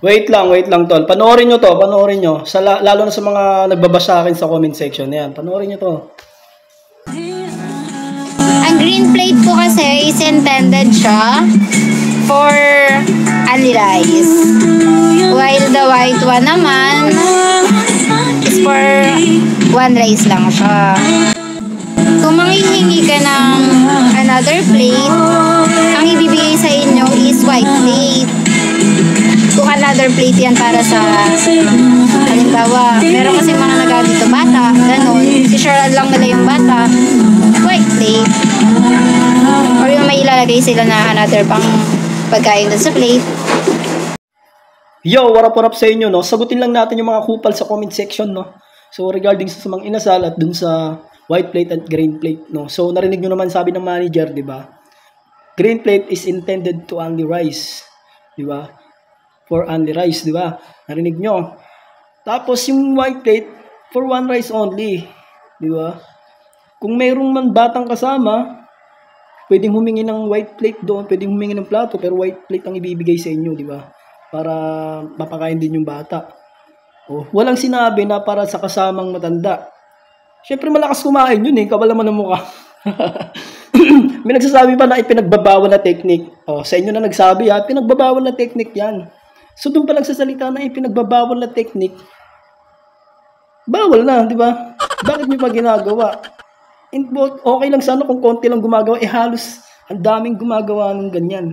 Wait lang tol. Panoorin nyo to, panoorin nyo. Lalo na sa mga nagbabasa akin sa comment section. Yan, panoorin nyo to. Ang green plate po kasi is intended siya for only rice. While the white one naman is for one rice lang siya. Kung manghihingi ka ng another plate, ang ibibigay sa inyo is white plate. Kung another plate yan para sa halimbawa, meron kasi mga nagagito bata, ganun, si-share lang nila yung bata, white plate. Or yung may ilalagay sila na another pang pagkain dun sa plate. Yo, what up sa inyo, no? Sagutin lang natin yung mga kupal sa comment section, no? So, regarding sa mga inasal at dun sa white plate at green plate, no? So, narinig nyo naman sabi ng manager, di ba? Green plate is intended to only rice, di ba? For only rice, di ba? Narinig nyo. Tapos, yung white plate, for one rice only, di ba? Kung mayroong man batang kasama, pwedeng humingi ng white plate doon, pwedeng humingi ng plato, pero white plate ang ibibigay sa inyo, di ba? Para mapakain din yung bata. Oh, walang sinabi na para sa kasamang matanda. Siyempre malakas kumain yun eh, kabalaman ng mukha. May nagsasabi pa na ipinagbabawal na technique. Oh, sa inyo na nagsabi ha, pinagbabawal na technique yan. So doon pa lang sa salita na ipinagbabawal na technique, bawal na, di ba? Bakit niyo pa ginagawa? Okay lang sana kung konti lang gumagawa, halos ang daming gumagawa ng ganyan.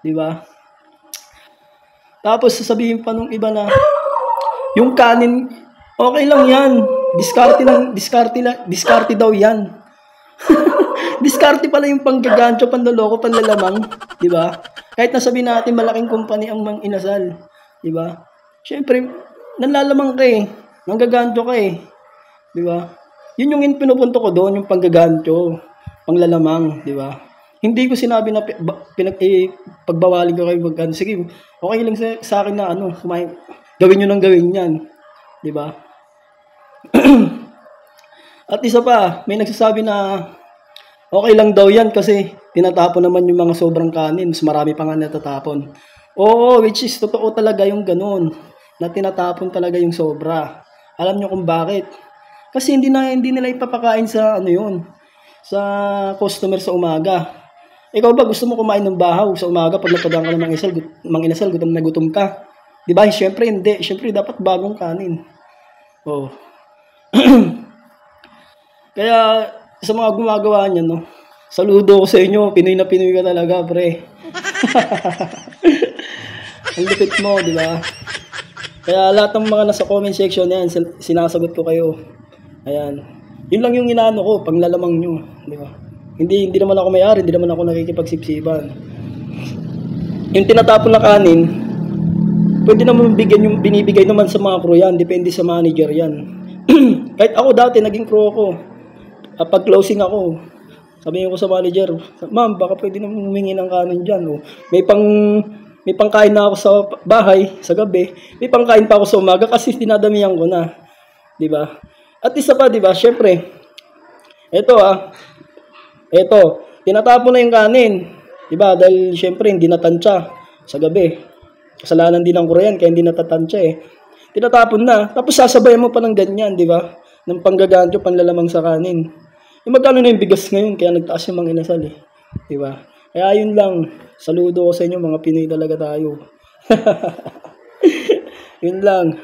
Di ba? Tapos sasabihin pa nung iba na yung kanin, okay lang yan. Diskarte daw yan. Diskarte pala yung panggagancho, panloloko, panlalamang, di ba? Kahit nasabihin natin malaking kumpanya ang mang inasal, di ba? Syempre, nanlalamang ka eh, nanggagancho ka eh, di ba? Yun yung pinupunto ko doon, yung panggagancho, panglalamang, di ba? Hindi ko sinabi na pagbawalin ko kayo magkano. Sige, okay lang sa akin na gawin nyo nang gawin yan, di ba? At isa pa, may nagsasabi na okay lang daw yan kasi tinatapon naman yung mga sobrang kanin, mas marami pa nga natatapon. Oo, which is totoo talaga yung ganun, na tinatapon talaga yung sobra. Alam nyo kung bakit? Kasi hindi nila ipapakain sa sa customer sa umaga. Ikaw ba gusto mo kumain ng bahaw sa umaga pag napadaan ka ng manginasal, gutom na gutom ka? Di ba? Siyempre hindi. Siyempre dapat bagong kanin. Oh. Kaya sa mga gumagawa niyan, no, saludo ko sa inyo. Pinoy na Pinoy ka talaga, pre. Ang lupit mo, di ba? Kaya lahat ng mga nasa comment section yan, sinasagot ko kayo. Ayan. Yun lang yung inaano ko, panglalamang nyo, di ba? Hindi naman ako may-ari, hindi naman ako nakikipagsipsipan. Yung tinatapon na kanin, pwede naman binibigay naman sa mga crew yan, depende sa manager yan. Kahit ako dati, naging crew ako. Pag closing ako, sabihin ko sa manager, ma'am, baka pwede naman humingi ng kanin dyan. Oh. May pangkain na ako sa bahay, sa gabi. May pangkain pa ako sa umaga kasi dinadamihan ko na. Diba? At isa pa, diba, syempre, ito, tinatapon na yung kanin. Diba? Dahil syempre, hindi natansya sa gabi. Kasalanan din ng Korean, kaya hindi natatansya eh. Tinatapon na. Tapos sasabayan mo pa ng ganyan, diba? Ng panggagancho, panlalamang sa kanin. Magkano na yung bigas ngayon, kaya nagtaas yung mga inasal eh. Diba? Kaya yun lang. Saludo ko sa inyo, mga Pinoy talaga tayo. Yun lang.